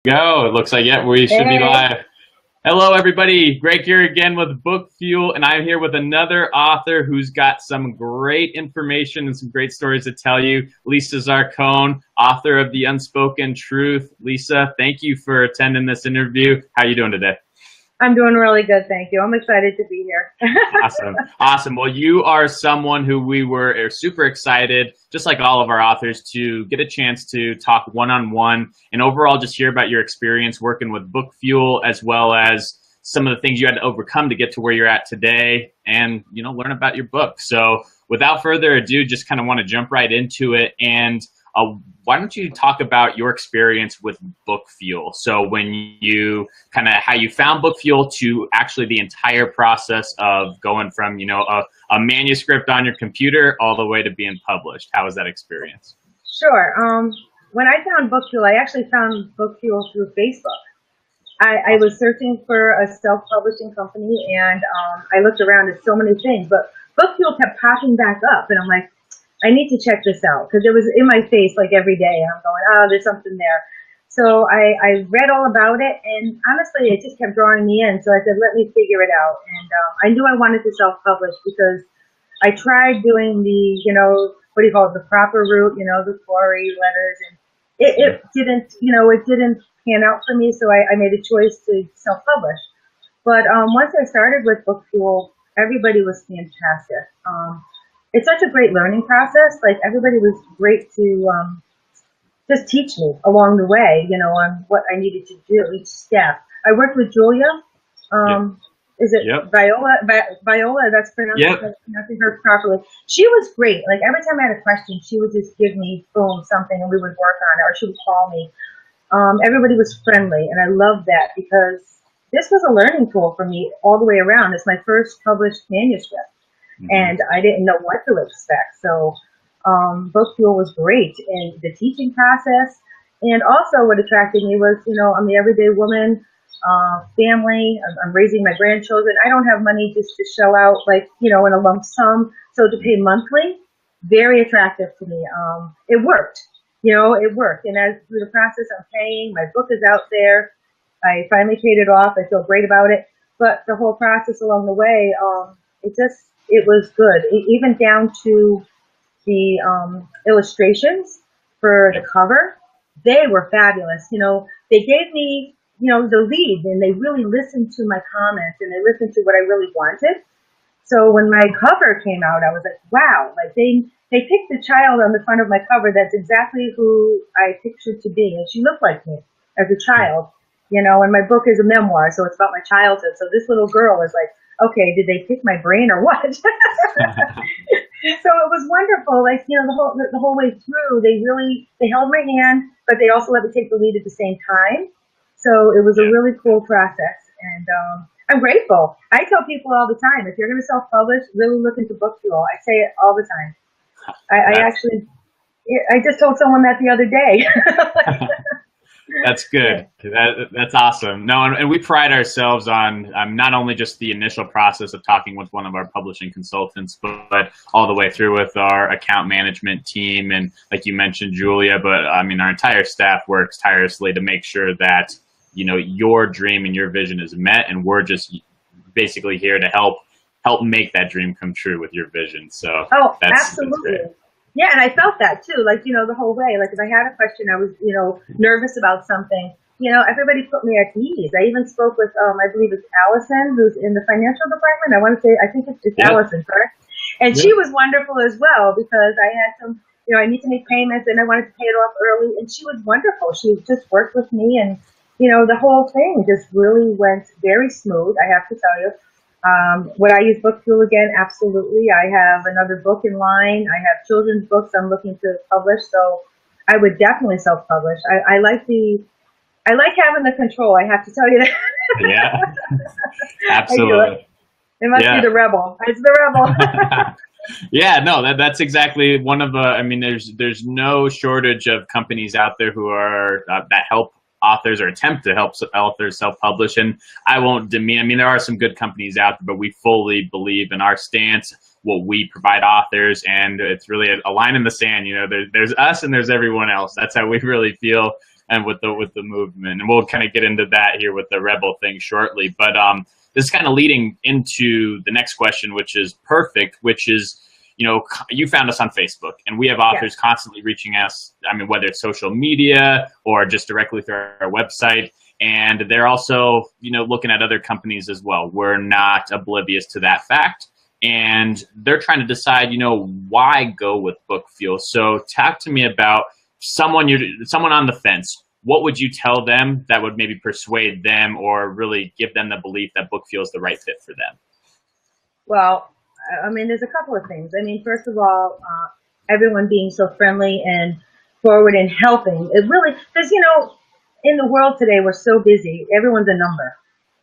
Go. It looks like, yeah, we should be Hey, live. Hello, everybody. Greg here again with Book Fuel, and I'm here with another author who's got some great information and some great stories to tell you. Lisa Zarcone, author of The Unspoken Truth. Lisa, thank you for attending this interview. How are you doing today? I'm doing really good, thank you. I'm excited to be here. Awesome. Awesome. Well, you are someone who we were super excited, just like all of our authors, to get a chance to talk one-on-one and overall just hear about your experience working with Book Fuel, as well as some of the things you had to overcome to get to where you're at today and, learn about your book. So without further ado, just kind of want to jump right into it. And uh, why don't you talk about your experience with Book Fuel? So when you kind of how you found Book Fuel to actually the entire process of going from, a manuscript on your computer all the way to being published. How was that experience? Sure. When I found Book Fuel, I actually found Book Fuel through Facebook. I was searching for a self-publishing company, and I looked around at so many things, but Book Fuel kept popping back up, and I'm like, I need to check this out because it was in my face like every day, and I'm going, oh, there's something there. So I read all about it, and honestly, it just kept drawing me in. So I said, let me figure it out. And I knew I wanted to self-publish because I tried doing the, what do you call it, the proper route, the Corey letters, and it didn't, it didn't pan out for me. So I made a choice to self-publish. But once I started with Book Fuel, everybody was fantastic. It's such a great learning process. Like everybody was great to just teach me along the way, on what I needed to do each step. I worked with Julia. Yep. Is it Yep. Viola? Viola, that's Yep. pronouncing her properly. She was great. Like every time I had a question, she would just give me boom something, and we would work on it, or she would call me. Everybody was friendly, and I loved that because this was a learning tool for me all the way around. It's my first published manuscript, and I didn't know what to expect. So Book Fuel was great in the teaching process. And also what attracted me was, I'm the everyday woman, family. I'm raising my grandchildren. I don't have money just to shell out like, in a lump sum. So to pay monthly, very attractive to me. It worked, it worked. And as through the process, I'm paying, my book is out there. I finally paid it off. I feel great about it. But the whole process along the way, it was good. Even down to the illustrations for the cover, they were fabulous. They gave me, the lead, and they really listened to my comments, and they listened to what I really wanted. So when my cover came out, I was like, wow, like they picked the child on the front of my cover. That's exactly who I pictured to be. And she looked like me as a child, and my book is a memoir. So it's about my childhood. So this little girl is like, okay, did they pick my brain or what? So it was wonderful. Like, the whole way through, they held my hand, but they also let me take the lead at the same time. So it was a really cool process. And I'm grateful. I tell people all the time, if you're going to self-publish, really look into Book Fuel. I say it all the time. I just told someone that the other day. That's good. That's awesome. No, and we pride ourselves on not only just the initial process of talking with one of our publishing consultants, but all the way through with our account management team. And like you mentioned, Julia, but our entire staff works tirelessly to make sure that, your dream and your vision is met. And we're just basically here to help make that dream come true with your vision. So Absolutely. That's Yeah, and I felt that too, like, the whole way. Like, if I had a question, I was, nervous about something, everybody put me at ease. I even spoke with, I believe it's Allison, who's in the financial department. I think it's Allison, correct? And she was wonderful as well because I had some, I need to make payments and I wanted to pay it off early. And she was wonderful. She just worked with me, and, the whole thing just really went very smooth, I have to tell you. Would I use Book Fuel again? Absolutely. I have another book in line. I have children's books I'm looking to publish, so I would definitely self-publish. I like having the control. I have to tell you that. Yeah, I absolutely. it must be the rebel. It's the rebel. Yeah, no, that's exactly one of the. There's no shortage of companies out there who are that help authors or attempt to help authors self-publish, and I won't demean. There are some good companies out there, but we fully believe in our stance, what we provide authors, and it's really a line in the sand. There's us and there's everyone else. That's how we really feel. and with the movement. And we'll kind of get into that here with the rebel thing shortly. But this is kind of leading into the next question, which is perfect, which is, you found us on Facebook, and we have authors constantly reaching us. I mean, whether it's social media or just directly through our website. And they're also, looking at other companies as well. We're not oblivious to that fact. And they're trying to decide, why go with Book Fuel. So talk to me about someone on the fence. What would you tell them that would maybe persuade them or really give them the belief that Book Fuel is the right fit for them? Well, I mean, there's a couple of things. I mean, first of all, everyone being so friendly and forward and helping. It really, because, in the world today, we're so busy. Everyone's a number.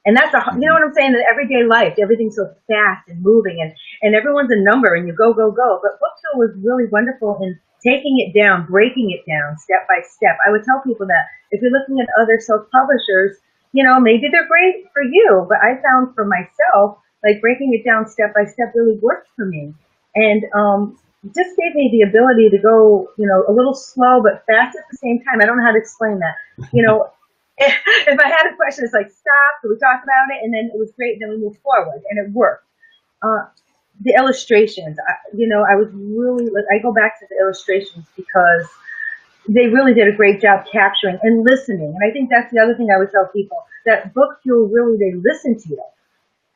And that's you know what I'm saying? In everyday life, everything's so fast and moving, and everyone's a number, and you go, go, go. But Book Fuel was really wonderful in taking it down, breaking it down step by step. I would tell people that if you're looking at other self-publishers, maybe they're great for you, but I found for myself, like breaking it down step by step really worked for me. And just gave me the ability to go, a little slow but fast at the same time. I don't know how to explain that. If I had a question, it's like, stop, so we talked about it, and then it was great, and then we moved forward, and it worked. The illustrations, I was really, I go back to the illustrations because they really did a great job capturing and listening. And I think that's the other thing I would tell people, that Book Fuel, really, they listen to you.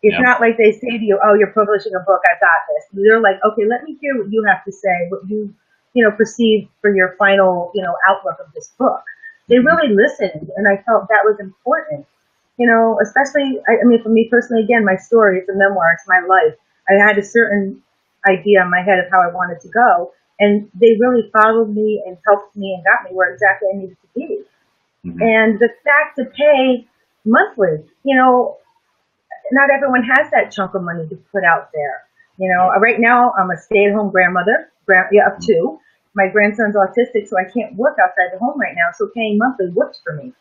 It's not like they say to you, oh, you're publishing a book, I've got this. They're like, okay, let me hear what you have to say, what you, perceive for your final, outlook of this book. They really listened, and I felt that was important. Especially, I mean, for me personally, again, my story, it's a memoir, it's my life. I had a certain idea in my head of how I wanted to go, and they really followed me and helped me and got me where exactly I needed to be. And the fact to pay monthly, not everyone has that chunk of money to put out there. Right now I'm a stay-at-home grandmother, of two. My grandson's autistic, so I can't work outside the home right now. So paying monthly works for me.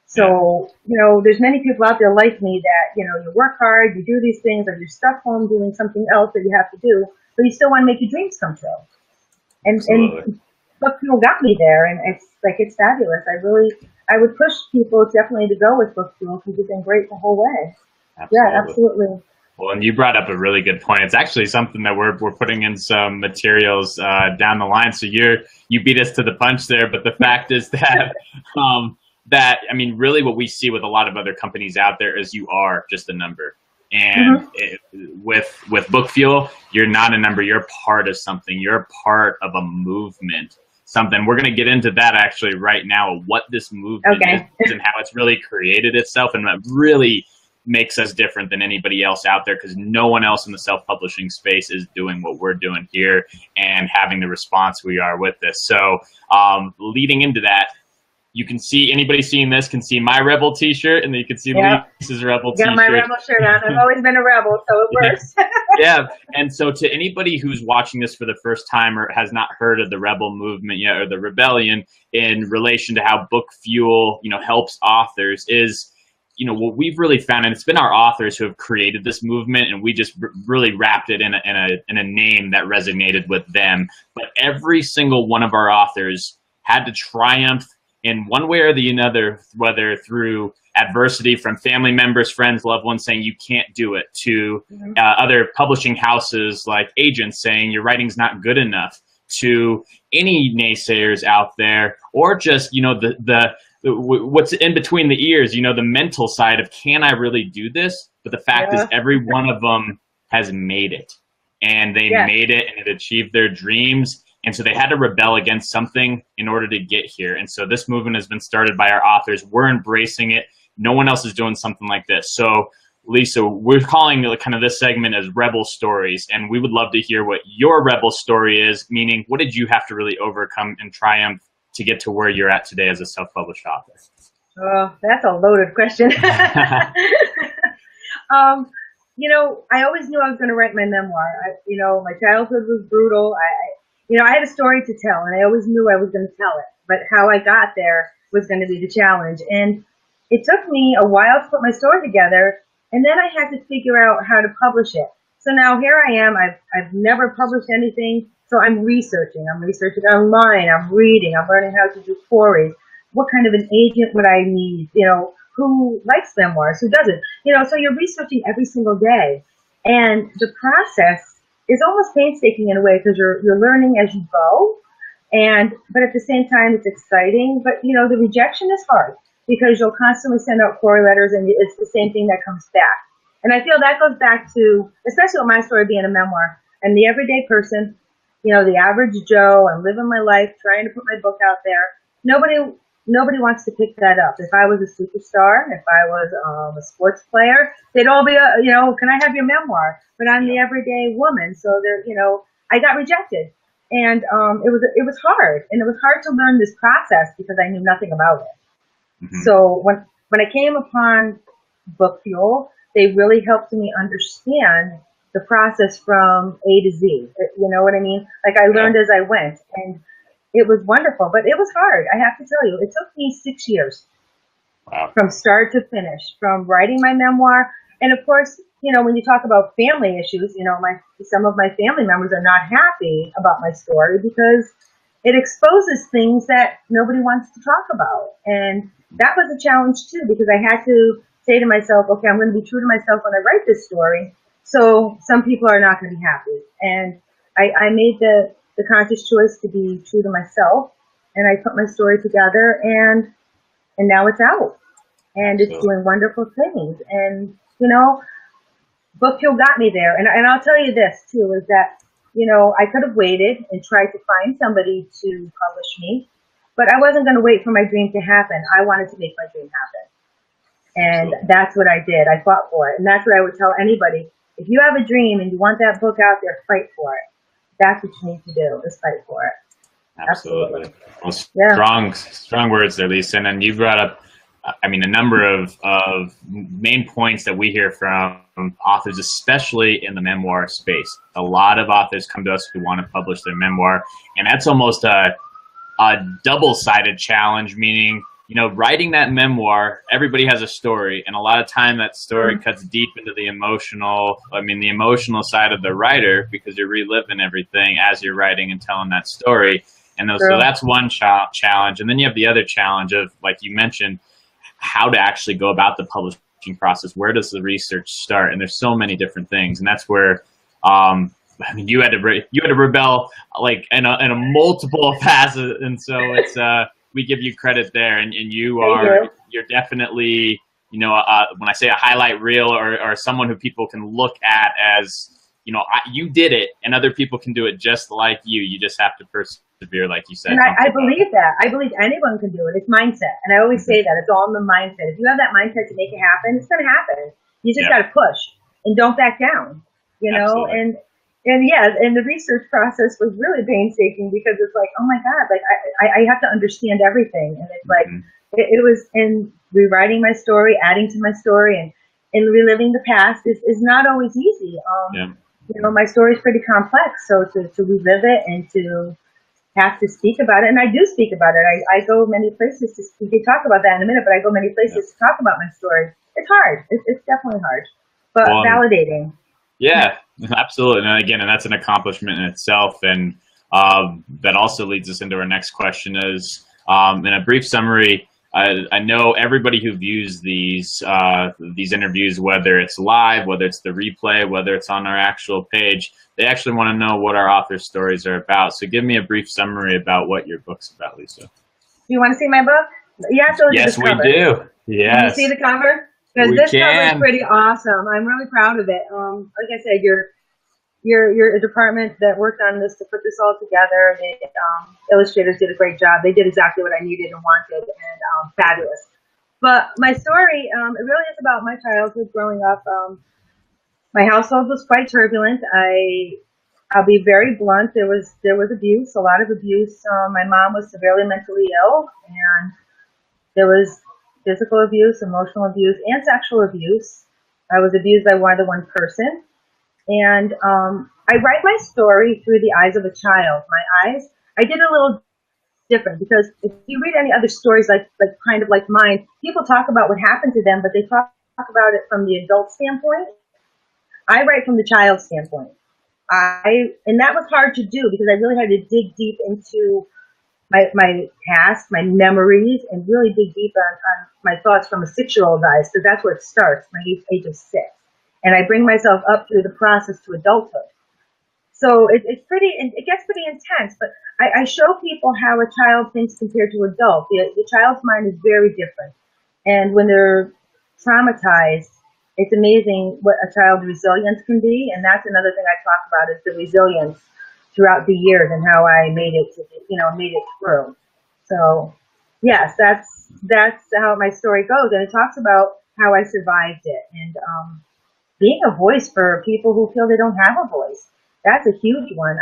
So, there's many people out there like me that, you work hard, you do these things, or you're stuck home doing something else that you have to do, but you still want to make your dreams come true. And Book Fuel got me there, and it's fabulous. I would push people definitely to go with Book Fuel because it's been great the whole way. Absolutely. Yeah, absolutely. Well, and you brought up a really good point. It's actually something that we're putting in some materials down the line. So you beat us to the punch there. But the fact is that really what we see with a lot of other companies out there is you are just a number. And with Book Fuel, you're not a number. You're part of something. You're part of a movement. Something we're going to get into that actually right now. What this movement is and how it's really created itself, and what really makes us different than anybody else out there, because no one else in the self-publishing space is doing what we're doing here and having the response we are with this. So leading into that, you can see, anybody seeing this can see my Rebel t-shirt, and then you can see Lisa's Rebel t-shirt. Got my Rebel shirt on. I've always been a Rebel, so it works. Yeah, and so to anybody who's watching this for the first time or has not heard of the Rebel movement yet, or the rebellion, in relation to how Book Fuel, helps authors, is what we've really found, and it's been our authors who have created this movement, and we just really wrapped it in a name that resonated with them. But every single one of our authors had to triumph in one way or the other, whether through adversity from family members, friends, loved ones saying you can't do it, to other publishing houses like agents saying your writing's not good enough, to any naysayers out there, or just what's in between the ears, the mental side of, can I really do this? But the fact is, every one of them has made it, and they made it, and it achieved their dreams. And so they had to rebel against something in order to get here. And so this movement has been started by our authors. We're embracing it. No one else is doing something like this. So Lisa, we're calling kind of this segment as Rebel Stories, and we would love to hear what your Rebel story is, meaning what did you have to really overcome and triumph to get to where you're at today as a self-published author? Oh, that's a loaded question. I always knew I was going to write my memoir. My childhood was brutal. I had a story to tell, and I always knew I was going to tell it. But how I got there was going to be the challenge. And it took me a while to put my story together, and then I had to figure out how to publish it. So now here I am. I've never published anything, so I'm researching. I'm researching online. I'm reading. I'm learning how to do queries. what kind of an agent would I need? You know, who likes memoirs, who doesn't? You know, so you're researching every single day, and the process is almost painstaking in a way because you're learning as you go, and but at the same time it's exciting. But you know, the rejection is hard because you'll constantly send out query letters, and it's the same thing that comes back. And I feel that goes back to, especially with my story being a memoir, I'm the everyday person, you know, the average Joe. I'm living my life, trying to put my book out there. Nobody wants to pick that up. If I was a superstar, if I was a sports player, they'd all be, you know, can I have your memoir? But I'm the everyday woman, so there, you know, I got rejected, and it was hard, and it was hard to learn this process because I knew nothing about it. Mm-hmm. So when I came upon Book Fuel, they really helped me understand the process from A to Z. You know what I mean? Like I learned as I went, and it was wonderful, but it was hard. I have to tell you, it took me 6 years from start to finish, from writing my memoir. And of course, you know, when you talk about family issues, you know, some of my family members are not happy about my story because it exposes things that nobody wants to talk about. And that was a challenge too, because I had to say to myself, okay, I'm going to be true to myself when I write this story. So some people are not going to be happy. And I made the conscious choice to be true to myself, and I put my story together, and now it's out, and it's doing wonderful things. And you know, Book Fuel got me there. And I'll tell you this too, is that, you know, I could have waited and tried to find somebody to publish me, but I wasn't going to wait for my dream to happen. I wanted to make my dream happen. And that's what I did. I fought for it. And that's what I would tell anybody. If you have a dream and you want that book out there, fight for it. That's what you need to do, is fight for it. Absolutely. Well, strong words there, Lisa. And then you brought up, I mean, a number of main points that we hear from authors, especially in the memoir space. A lot of authors come to us who want to publish their memoir, and that's almost a double-sided challenge, meaning, you know, writing that memoir, everybody has a story, and a lot of time that story cuts deep into the emotional side of the writer, because you're reliving everything as you're writing and telling that story. And so that's one challenge. And then you have the other challenge of, like you mentioned, how to actually go about the publishing process. Where does the research start? And there's so many different things. And that's where, I mean, you had to rebel like in a multiple facets. And so it's, we give you credit there, and you're definitely, you know, when I say a highlight reel or someone who people can look at as, you know, you did it, and other people can do it just like you. You just have to persevere, like you said. And I believe that. I believe anyone can do it. It's mindset. And I always say that. It's all in the mindset. If you have that mindset to make it happen, it's going to happen. You just got to push and don't back down, you know? Absolutely. And the research process was really painstaking because it's like, oh my God, like I have to understand everything. And it's like, it was in rewriting my story, adding to my story, and reliving the past is not always easy. You know, my story is pretty complex. So to relive it and to have to speak about it, and I do speak about it. I go many places we can talk about that in a minute, but I go many places to talk about my story. It's hard. It's definitely hard, but validating. Yeah, absolutely. And again, and that's an accomplishment in itself. And that also leads us into our next question is, in a brief summary, I know everybody who views these interviews, whether it's live, whether it's the replay, whether it's on our actual page, they actually want to know what our author stories are about. So give me a brief summary about what your book's about, Lisa. Do you want to see my book? Yeah, so yes, we do. Yes. Can you see the cover? Because this cover is pretty awesome. I'm really proud of it. Like I said, your department that worked on this to put this all together, the illustrators did a great job. They did exactly what I needed and wanted, and fabulous. But my story, it really is about my childhood growing up. My household was quite turbulent. I'll be very blunt. There was abuse, a lot of abuse. My mom was severely mentally ill, and there was physical abuse, emotional abuse, and sexual abuse. I was abused by more than one person. And I write my story through the eyes of a child. I did a little different, because if you read any other stories like kind of like mine, people talk about what happened to them, but they talk about it from the adult standpoint. I write from the child standpoint. And that was hard to do because I really had to dig deep into my past, my memories, and really dig deep on my thoughts from a 6-year-old eyes, because that's where it starts, my age of 6. And I bring myself up through the process to adulthood. So it gets pretty intense, but I show people how a child thinks compared to adult. The child's mind is very different. And when they're traumatized, it's amazing what a child's resilience can be. And that's another thing I talk about, is the resilience throughout the years and how I made it, made it through. So yes, that's how my story goes. And it talks about how I survived it, and being a voice for people who feel they don't have a voice. That's a huge one.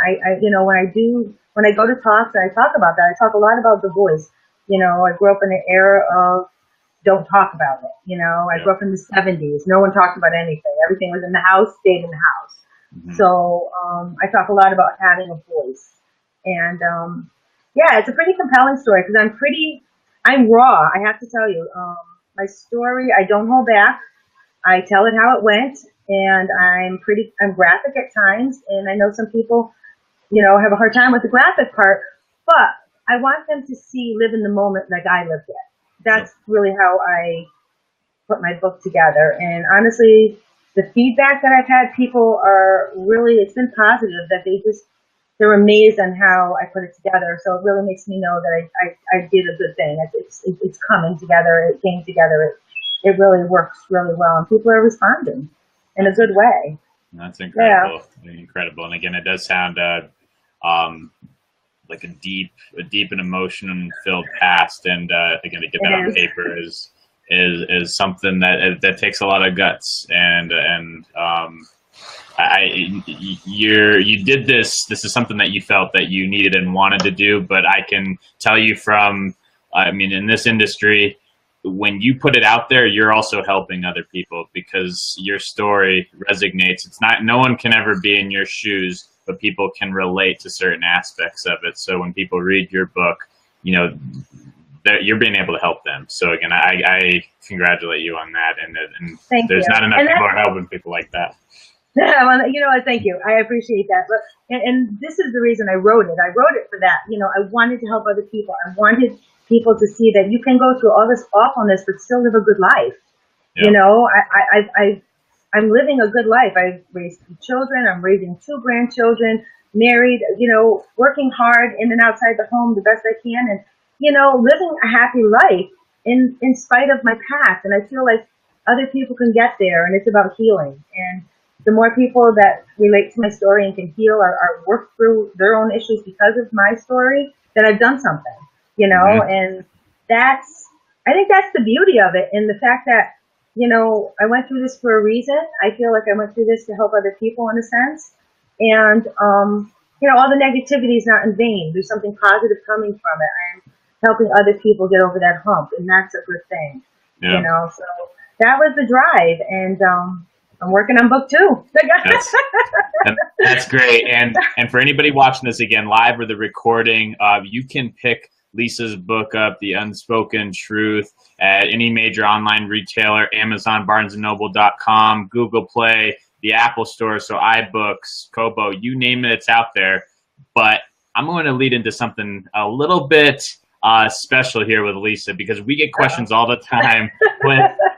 When I go to talks and I talk about that, I talk a lot about the voice. I grew up in an era of don't talk about it. I grew up in the 70s. No one talked about anything. Everything was in the house, stayed in the house. Mm-hmm. So I talk a lot about having a voice. And yeah, it's a pretty compelling story because I'm raw. I have to tell you, my story, I don't hold back. I tell it how it went, and I'm graphic at times, and I know some people, have a hard time with the graphic part, but I want them to live in the moment like I lived it. That's really how I put my book together. And honestly, the feedback that I've had, people it's been positive, that they're amazed on how I put it together. So it really makes me know that I did a good thing. It's coming together. It came together. It really works really well, and people are responding in a good way. That's incredible. Yeah. Incredible. And again, it does sound like a deep and emotion-filled past. And again, to get that on paper is something that takes a lot of guts. And you did this. This is something that you felt that you needed and wanted to do. But I can tell you in this industry, when you put it out there, you're also helping other people because your story resonates. No one can ever be in your shoes, but people can relate to certain aspects of it. So when people read your book, you're being able to help them. So again, I congratulate you on that. And there's not enough people are helping people like that. Well, thank you. I appreciate that. But and this is the reason I wrote it. I wrote it for that. I wanted to help other people. I wanted people to see that you can go through all this awfulness but still live a good life. Yeah. I'm living a good life. I've raised 2 children. I'm raising 2 grandchildren, married, working hard in and outside the home the best I can, and, living a happy life in spite of my past. And I feel like other people can get there, and it's about healing. And the more people that relate to my story and can heal or work through their own issues because of my story, then I've done something, mm-hmm. And I think that's the beauty of it. And the fact that, I went through this for a reason. I feel like I went through this to help other people in a sense. And, all the negativity is not in vain. There's something positive coming from it. I'm helping other people get over that hump, and that's a good thing. Yeah. So that was the drive. And, I'm working on book 2. That's great. And for anybody watching this again, live or the recording, you can pick Lisa's book up, The Unspoken Truth, at any major online retailer, Amazon, BarnesandNoble.com, Google Play, the Apple Store, so iBooks, Kobo, you name it, it's out there. But I'm going to lead into something a little bit special here with Lisa, because we get questions all the time.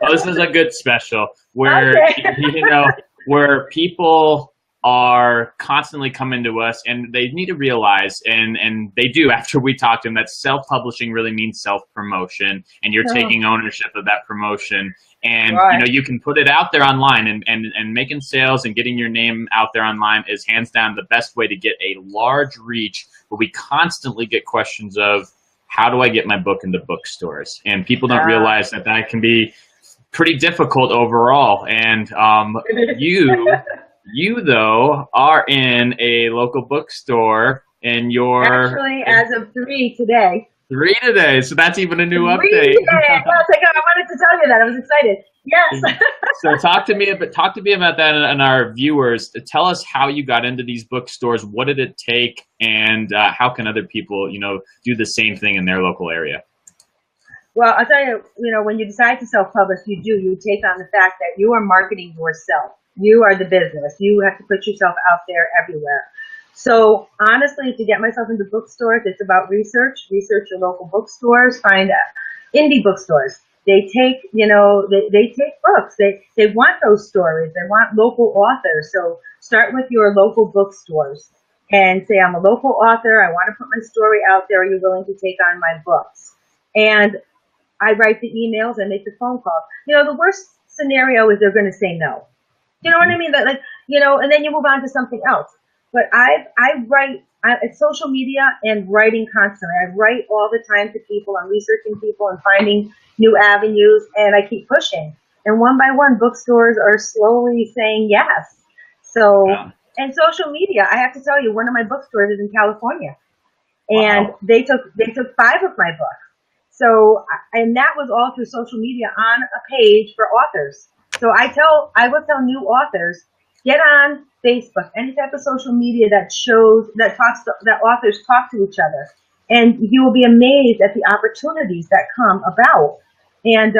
This is a good special where where people are constantly coming to us, and they need to realize, and they do after we talk to them, that self-publishing really means self-promotion, and you're taking ownership of that promotion. And you can put it out there online, and making sales and getting your name out there online is hands down the best way to get a large reach. But we constantly get questions of, how do I get my book into bookstores? And people don't realize that can be pretty difficult overall. And you though are in a local bookstore, and you're actually as of 3 today. 3 today, so that's even a new 3 update. Today. I wanted to tell you that. I was excited. Yes. So talk to me about that, and our viewers. Tell us how you got into these bookstores. What did it take, and how can other people, do the same thing in their local area? Well, I'll tell you, when you decide to self-publish, you take on the fact that you are marketing yourself. You are the business. You have to put yourself out there everywhere. So honestly, to get myself into bookstores, it's about research. Research your local bookstores. Find indie bookstores. They take, they take books. They want those stories. They want local authors. So start with your local bookstores and say, I'm a local author. I want to put my story out there. Are you willing to take on my books? And I write the emails and make the phone calls. The worst scenario is they're going to say no. You know what I mean? That and then you move on to something else. But it's social media and writing constantly. I write all the time to people. I'm researching people and finding new avenues, and I keep pushing. And one by one, bookstores are slowly saying yes. So, Yeah. and social media, I have to tell you, one of my bookstores is in California, and Wow. they took 5 of my books. So, and that was all through social media on a page for authors. So I will tell new authors, get on Facebook, any type of social media that authors talk to each other, and you will be amazed at the opportunities that come about. And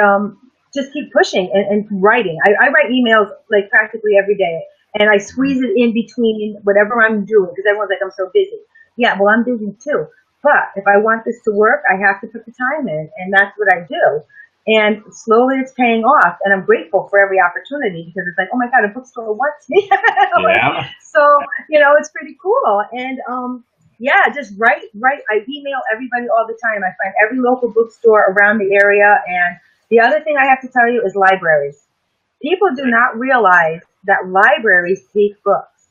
just keep pushing and writing. I write emails like practically every day, and I squeeze it in between whatever I'm doing because everyone's like, I'm so busy. Yeah, well, I'm busy too. But if I want this to work, I have to put the time in, and that's what I do. And slowly it's paying off, and I'm grateful for every opportunity because it's like, oh my God, a bookstore wants me. Yeah. So, it's pretty cool. And yeah, just write. I email everybody all the time. I find every local bookstore around the area. And the other thing I have to tell you is libraries. People do not realize that libraries take books.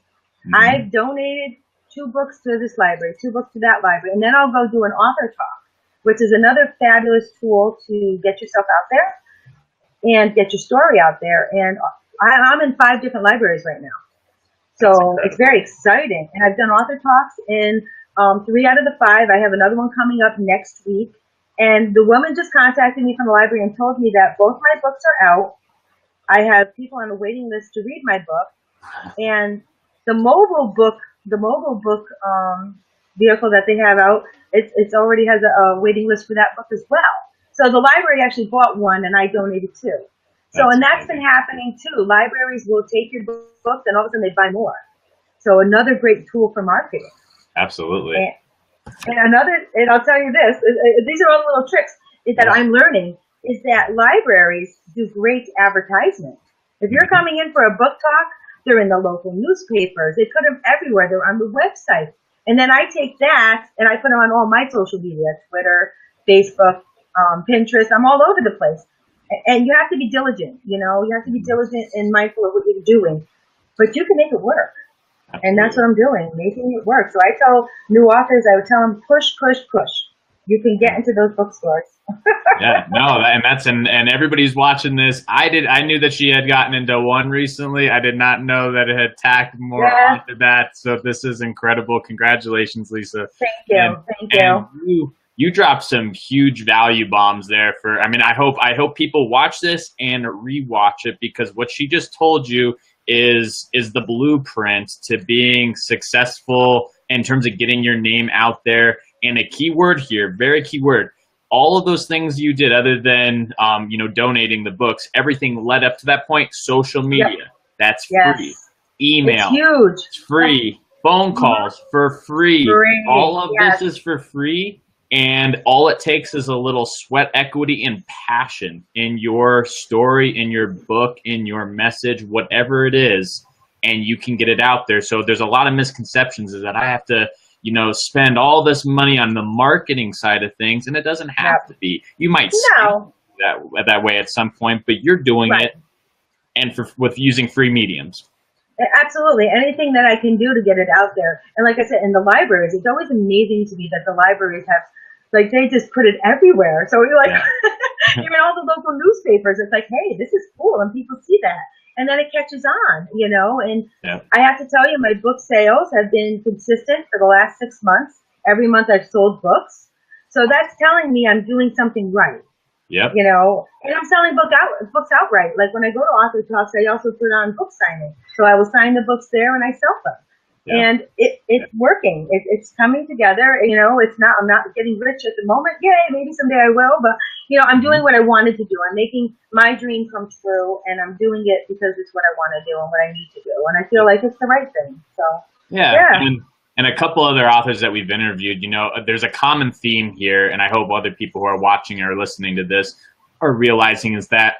I've donated 2 books to this library, 2 books to that library, and then I'll go do an author talk, which is another fabulous tool to get yourself out there and get your story out there. And I'm in 5 different libraries right now. So it's very exciting. And I've done author talks in 3 out of the 5. I have another one coming up next week. And the woman just contacted me from the library and told me that both my books are out. I have people on a waiting list to read my book. And the mobile book vehicle that they have out, it's already has a waiting list for that book as well. So the library actually bought one, and I donated 2. So, and that's been happening too. Libraries will take your books, and all of a sudden they buy more. So another great tool for marketing. Absolutely. And I'll tell you this, these are all the little tricks that I'm learning, is that libraries do great advertisement. If you're coming in for a book talk, they're in the local newspapers. They put them everywhere. They're on the website. And then I take that and I put them on all my social media, Twitter, Facebook, Pinterest. I'm all over the place. And you have to be diligent, you have to be diligent and mindful of what you're doing. But you can make it work. Absolutely. And that's what I'm doing, making it work. So I tell new authors, I would tell them, push, push, push. You can get into those bookstores. Yeah, no, and everybody's watching this. I knew that she had gotten into one recently. I did not know that it had tacked more onto that. So this is incredible. Congratulations, Lisa. Thank you. Thank you. You dropped some huge value bombs there I hope people watch this and rewatch it, because what she just told you is the blueprint to being successful in terms of getting your name out there. And a key word here, very key word, all of those things you did other than, donating the books, everything led up to that point, social media, that's free. Email, it's huge. It's free. Phone calls for free. All of this is for free. And all it takes is a little sweat equity and passion in your story, in your book, in your message, whatever it is, and you can get it out there. So there's a lot of misconceptions is that I have to, spend all this money on the marketing side of things, and it doesn't have to be. You might see that way at some point, but you're doing it, and with using free mediums. Absolutely. Anything that I can do to get it out there. And like I said, in the libraries, it's always amazing to me that the libraries have, they just put it everywhere. So you're like, you're in all the local newspapers. It's like, hey, this is cool. And people see that. And then it catches on, and I have to tell you, my book sales have been consistent for the last 6 months. Every month I've sold books. So that's telling me I'm doing something right. Yep. And I'm selling books outright. Like when I go to author talks, I also put on book signing. So I will sign the books there and I sell them. Yeah. And it's working. It's coming together. I'm not getting rich at the moment. Yay, maybe someday I will. But, I'm doing what I wanted to do. I'm making my dream come true, and I'm doing it because it's what I want to do and what I need to do. And I feel like it's the right thing. So, yeah. And a couple other authors that we've interviewed, there's a common theme here, and I hope other people who are watching or listening to this are realizing is that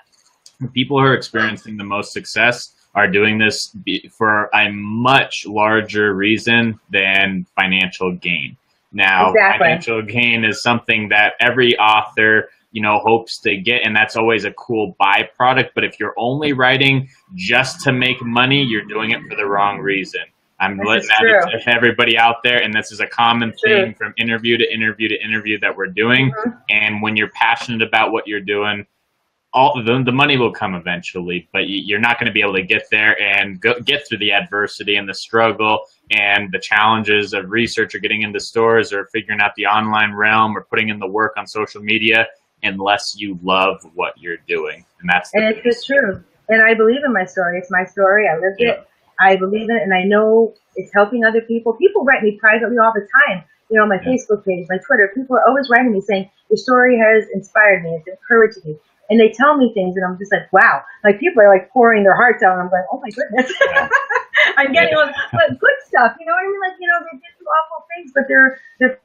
the people who are experiencing the most success are doing this for a much larger reason than financial gain. Now, Exactly. financial gain is something that every author, hopes to get, and that's always a cool byproduct. But if you're only writing just to make money, you're doing it for the wrong reason. I'm This letting is true. that to everybody out there, and this is a common True. theme from interview to interview to interview that we're doing. Mm-hmm. And when you're passionate about what you're doing, all the money will come eventually, but you're not going to be able to get there and get through the adversity and the struggle and the challenges of research or getting into stores or figuring out the online realm or putting in the work on social media unless you love what you're doing. And that's it's true. And I believe in my story. It's my story. I lived it. I believe in it, and I know it's helping other people. People write me privately all the time. My Facebook page, my Twitter. People are always writing me saying, your story has inspired me. It's encouraged me. And they tell me things, and I'm just like, wow. Like, people are like pouring their hearts out, and I'm going, oh my goodness. Yeah. I'm getting all good stuff. You know what I mean? Like, they did do awful things, but they're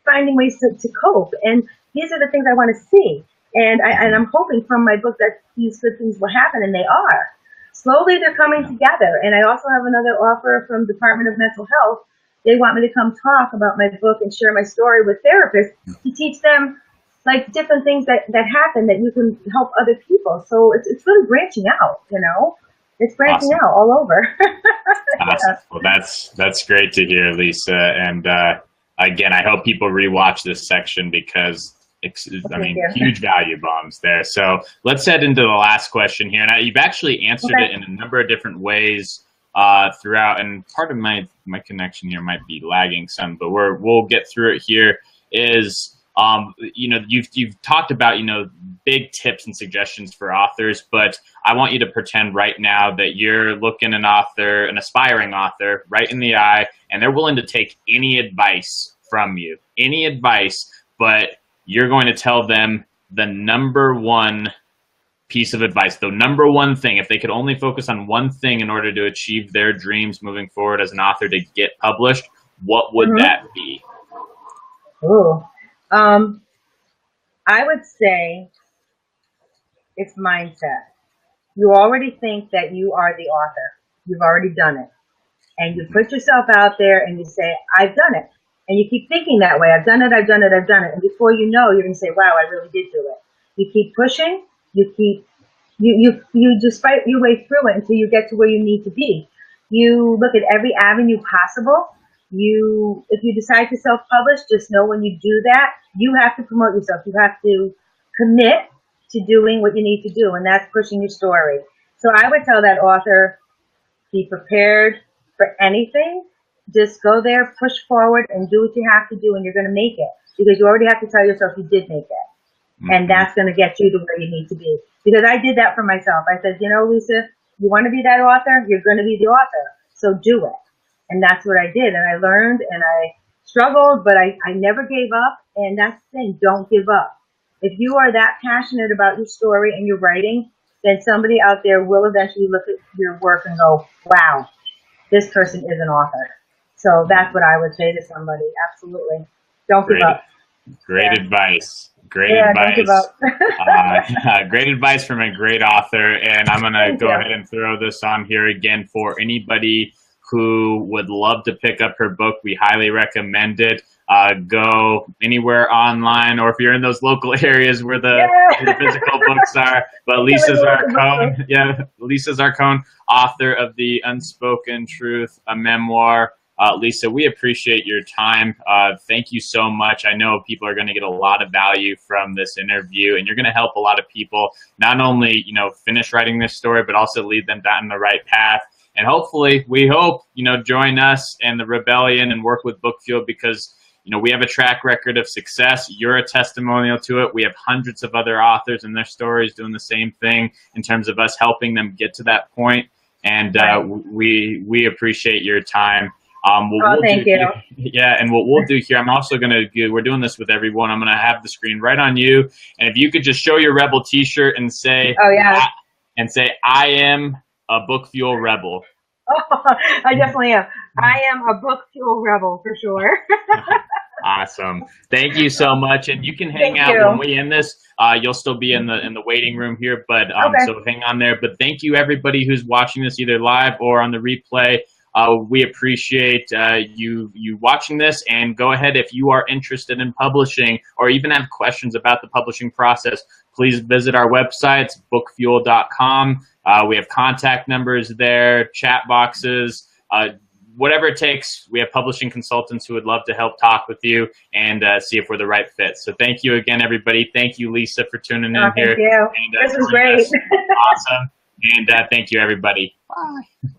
finding ways to cope. And these are the things I want to see. And I'm hoping from my book that these good things will happen, and they are. Slowly, they're coming together. And I also have another offer from Department of Mental Health. They want me to come talk about my book and share my story with therapists to teach them like different things that happen that you can help other people. So it's really branching out, It's branching out all over. Awesome. Well, that's great to hear, Lisa. And again, I hope people rewatch this section because huge value bombs there. So let's head into the last question here. And you've actually answered it in a number of different ways throughout. And part of my connection here might be lagging some, but we'll get through it here. Is you've talked about big tips and suggestions for authors, but I want you to pretend right now that you're looking an aspiring author right in the eye, and they're willing to take any advice from you, but you're going to tell them the number one piece of advice, the number one thing. If they could only focus on one thing in order to achieve their dreams moving forward as an author to get published, what would that be? Ooh. I would say it's mindset. You already think that you are the author. You've already done it. And you put yourself out there and you say, I've done it. And you keep thinking that way. I've done it. And before you know, you're going to say, wow, I really did do it. You keep pushing. You just fight your way through it until you get to where you need to be. You look at every avenue possible. If you decide to self-publish, just know when you do that, you have to promote yourself. You have to commit to doing what you need to do, and that's pushing your story. So I would tell that author, be prepared for anything. Just go there, push forward, and do what you have to do, and you're going to make it. Because you already have to tell yourself you did make it. And that's going to get you to where you need to be. Because I did that for myself. I said, Lisa, you want to be that author? You're going to be the author. So do it. And that's what I did. And I learned and I struggled, but I never gave up. And that's the thing. Don't give up. If you are that passionate about your story and your writing, then somebody out there will eventually look at your work and go, wow, this person is an author. So that's what I would say to somebody. Absolutely. Don't give up. Great advice. Great advice. Great advice from a great author. And I'm going to go ahead and throw this on here again for anybody who would love to pick up her book. We highly recommend it. Go anywhere online, or if you're in those local areas where the physical books are. But Lisa Zarcone, Lisa Zarcone, author of The Unspoken Truth, a memoir. Lisa, we appreciate your time. Thank you so much. I know people are going to get a lot of value from this interview, and you're going to help a lot of people not only, finish writing this story, but also lead them down the right path. And hopefully, we hope, join us and the Rebellion and work with Book Fuel because, we have a track record of success. You're a testimonial to it. We have hundreds of other authors and their stories doing the same thing in terms of us helping them get to that point. And we appreciate your time. Thank you. Yeah, and what we'll do here, I'm also going to, we're doing this with everyone. I'm going to have the screen right on you. And if you could just show your Rebel t-shirt and say, I am a Book Fuel Rebel. Oh, I definitely am. I am a book fuel rebel for sure. Awesome. Thank you so much. And you can hang Thank out when you. we end this. You'll still be in the waiting room here, but Okay. so hang on there. But thank you everybody who's watching this either live or on the replay. We appreciate you watching this, and go ahead if you are interested in publishing or even have questions about the publishing process. Please visit our websites, bookfuel.com. We have contact numbers there, chat boxes. Whatever it takes, we have publishing consultants who would love to help talk with you and see if we're the right fit. So thank you again, everybody. Thank you, Lisa, for tuning in Thank here you. and This was joining great. us. Awesome. And thank you, everybody. Bye.